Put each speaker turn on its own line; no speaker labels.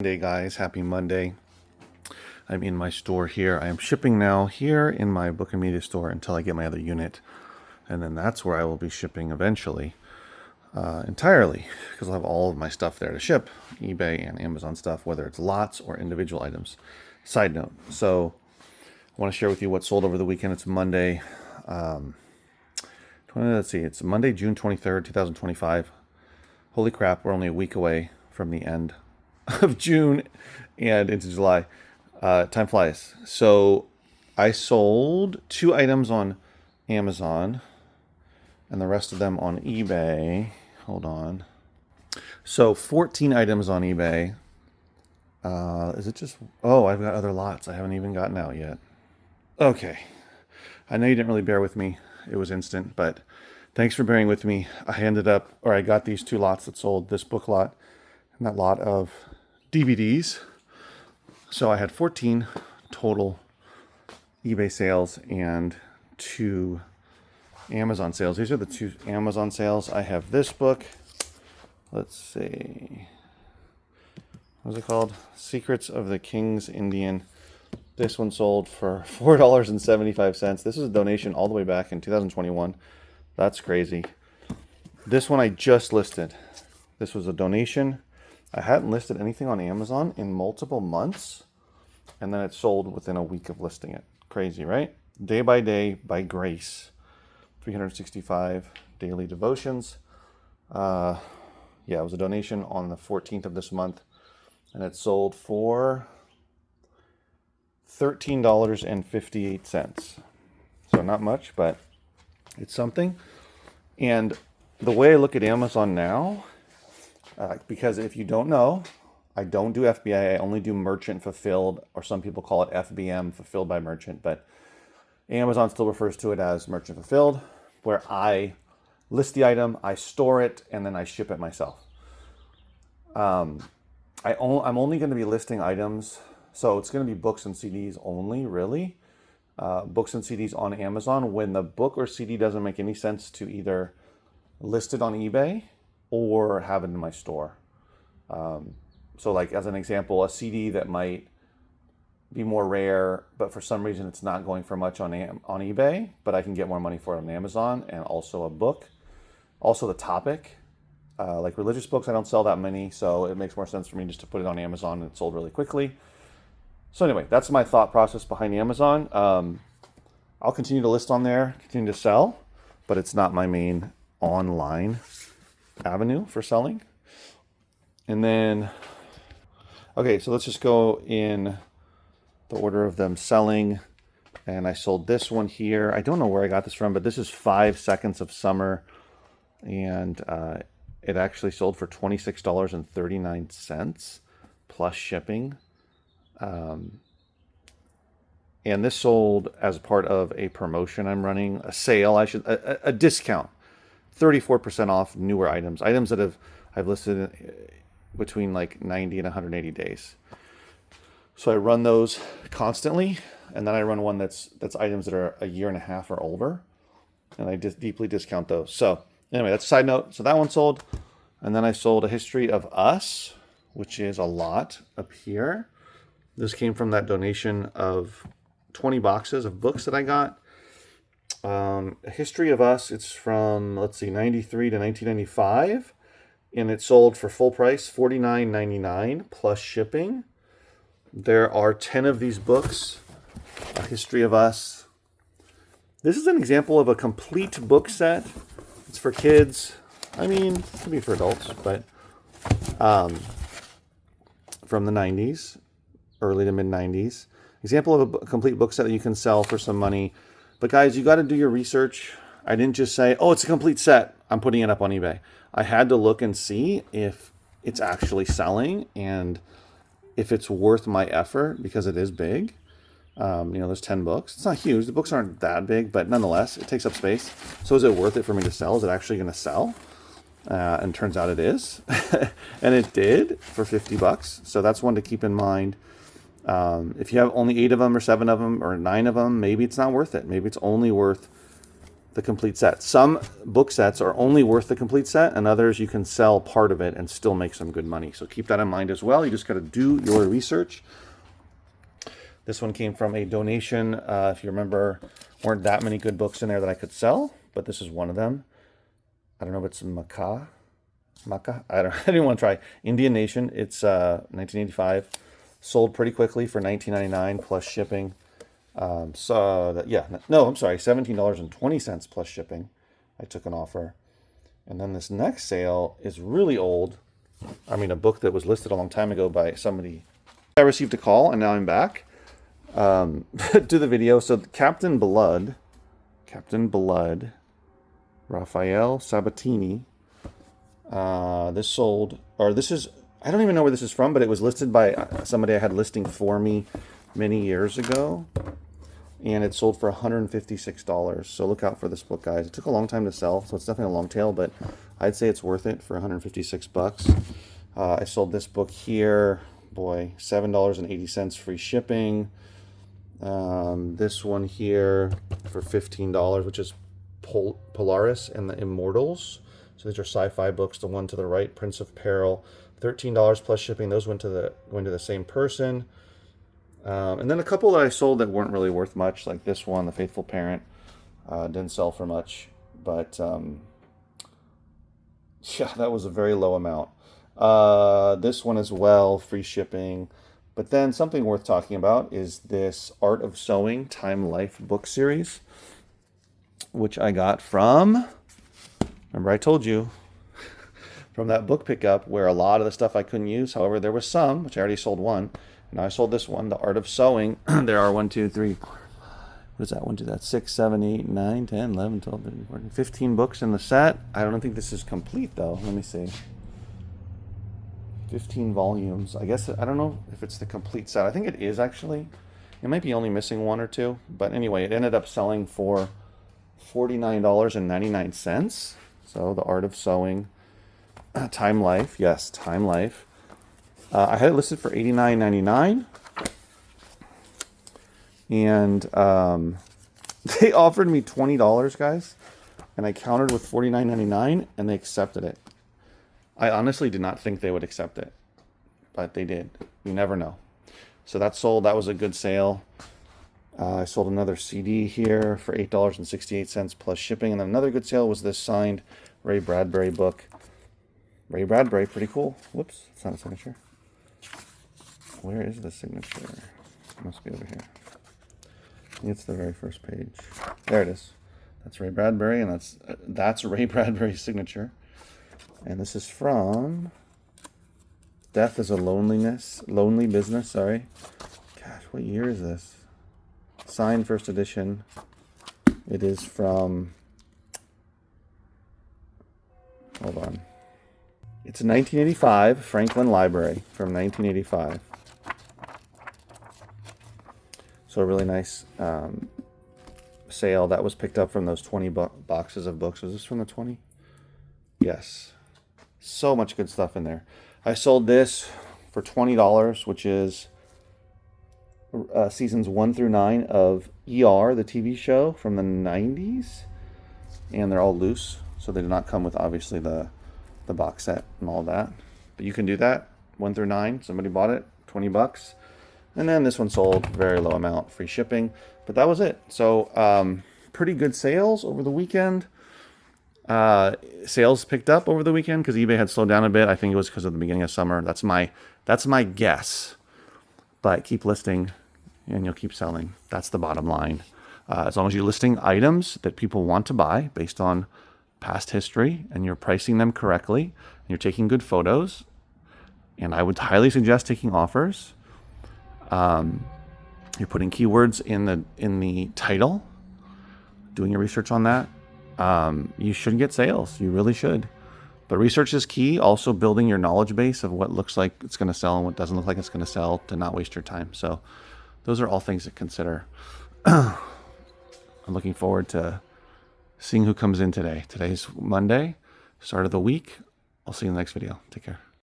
Monday, guys. Happy Monday. I'm in my store here. I am shipping now here in my book and media store until I get my other unit. And then that's where I will be shipping eventually entirely, because I'll have all of my stuff there to ship, eBay and Amazon stuff, whether it's lots or individual items. Side note, so I want to share with you what sold over the weekend. It's Monday. Let's see. It's Monday, June 23rd, 2025. Holy crap, we're only a week away from the end of June and into July. Time flies. So I sold 2 items on Amazon and the rest of them on eBay. Hold on. So 14 items on eBay. Is it just... Oh, I've got other lots I haven't even gotten out yet. Okay. I know you didn't really bear with me. It was instant, but thanks for bearing with me. I got these 2 lots that sold, this book lot and that lot of DVDs. So I had 14 total eBay sales and 2 Amazon sales. These are the 2 Amazon sales. I have this book. Let's see. What's it called? Secrets of the King's Indian. This one sold for $4.75. This is a donation all the way back in 2021. That's crazy. This one I just listed. This was a donation. I hadn't listed anything on Amazon in multiple months, and then it sold within a week of listing it. Crazy, right? Day by day, by grace. 365 daily devotions. Yeah, it was a donation on the 14th of this month, and it sold for $13.58. So not much, but it's something. And the way I look at Amazon now, because if you don't know, I don't do FBA. I only do merchant fulfilled, or some people call it FBM, fulfilled by merchant. But Amazon still refers to it as merchant fulfilled, where I list the item, I store it, and then I ship it myself. I'm only going to be listing items, so it's going to be books and CDs only, really. Books and CDs on Amazon when the book or CD doesn't make any sense to either list it on eBay or have it in my store. So like as an example, a CD that might be more rare, but for some reason it's not going for much on eBay, but I can get more money for it on Amazon, and also a book. Also the topic, like religious books, I don't sell that many, so it makes more sense for me just to put it on Amazon, and it sold really quickly. So anyway, that's my thought process behind Amazon. I'll continue to list on there, continue to sell, but it's not my main online avenue for selling. And then, okay, so let's just go in the order of them selling. And I sold this one here. I don't know where I got this from, but this is 5 Seconds of Summer. And it actually sold for $26.39 plus shipping. And this sold as part of a promotion I'm running, a sale, a discount, 34% off newer items that I've listed between like 90 and 180 days. So I run those constantly, and then I run one that's items that are a year and a half or older, and I just deeply discount those. So anyway, that's a side note. So that one sold, and then I sold A History of Us, which is a lot up here. This came from that donation of 20 boxes of books that I got. A History of Us, it's from, 93 to 1995. And it sold for full price, $49.99 plus shipping. There are 10 of these books. A History of Us. This is an example of a complete book set. It's for kids. I mean, it could be for adults, but from the 90s. Early to mid 90s. Example of a complete book set that you can sell for some money. But guys, you got to do your research. I didn't just say, oh, it's a complete set, I'm putting it up on eBay. I had to look and see if it's actually selling and if it's worth my effort, because it is big. There's 10 books. It's not huge. The books aren't that big, but nonetheless, it takes up space. So is it worth it for me to sell? Is it actually going to sell? And turns out it is. And it did for $50. So that's one to keep in mind. If you have only 8 of them or 7 of them or 9 of them, maybe it's not worth it. Maybe it's only worth the complete set. Some book sets are only worth the complete set, and others you can sell part of it and still make some good money. So keep that in mind as well. You just got to do your research. This one came from a donation. If you remember, weren't that many good books in there that I could sell, but this is one of them. I don't know if it's Maca. I didn't want to try. Indian Nation. It's 1985. Sold pretty quickly for $19.99 plus shipping. I'm sorry, $17.20 plus shipping. I took an offer. And then this next sale is really old. I mean, a book that was listed a long time ago by somebody. I received a call, and now I'm back. Do the video. So Captain Blood, Raphael Sabatini. This sold, or this is, I don't even know where this is from, but it was listed by somebody I had listing for me many years ago. And it sold for $156. So look out for this book, guys. It took a long time to sell, so it's definitely a long tail, but I'd say it's worth it for $156. I sold this book here, boy, $7.80 free shipping. This one here for $15, which is Polaris and the Immortals. So these are sci-fi books. The one to the right, Prince of Peril, $13 plus shipping. Those went to the same person. And then a couple that I sold that weren't really worth much, like this one, The Faithful Parent, didn't sell for much, but yeah, that was a very low amount. This one as well, free shipping. But then something worth talking about is this Art of Sewing Time Life book series, which I got from, remember I told you, from that book pickup where a lot of the stuff I couldn't use. However, there was some, which I already sold one. And I sold this one, The Art of Sewing. There are 1, 2, 3, 4, 5. What is that? 1, 2, that's 6, 7, 8, 9, 10, 11, 12, 13, 14, 15 books in the set. I don't think this is complete, though. Let me see. 15 volumes. I guess, I don't know if it's the complete set. I think it is, actually. It might be only missing 1 or 2. But anyway, it ended up selling for $49.99. So, The Art of Sewing. Time Life. Yes, Time Life. I had it listed for $89.99, and they offered me $20, guys, and I countered with $49.99, and they accepted it. I honestly did not think they would accept it, but they did. You never know. So that sold. That was a good sale. I sold another CD here for $8.68 plus shipping, and then another good sale was this signed Ray Bradbury book. Ray Bradbury, pretty cool. Whoops, it's not a signature. Where is the signature? It must be over here. It's the very first page. There it is. That's Ray Bradbury, and that's Ray Bradbury's signature. And this is from Death is a Lonely Business, sorry. Gosh, what year is this? Signed first edition. It is from, hold on. It's 1985, Franklin Library from 1985. So a really nice sale. That was picked up from those 20 boxes of books. Was this from the 20? Yes. So much good stuff in there. I sold this for $20, which is seasons 1 through 9 of ER, the TV show from the 90s. And they're all loose, so they do not come with, obviously, the box set and all that. But you can do that, 1 through 9. Somebody bought it, $20. And then this one sold, very low amount, free shipping. But that was it. So pretty good sales over the weekend. Sales picked up over the weekend because eBay had slowed down a bit. I think it was because of the beginning of summer. That's my guess. But keep listing and you'll keep selling. That's the bottom line. As long as you're listing items that people want to buy based on past history and you're pricing them correctly and you're taking good photos, and I would highly suggest taking offers. You're putting keywords in the title, doing your research on that. You should get sales. You really should. But research is key. Also building your knowledge base of what looks like it's going to sell and what doesn't look like it's going to sell to not waste your time. So those are all things to consider. I'm looking forward to seeing who comes in today. Today's Monday, start of the week. I'll see you in the next video. Take care.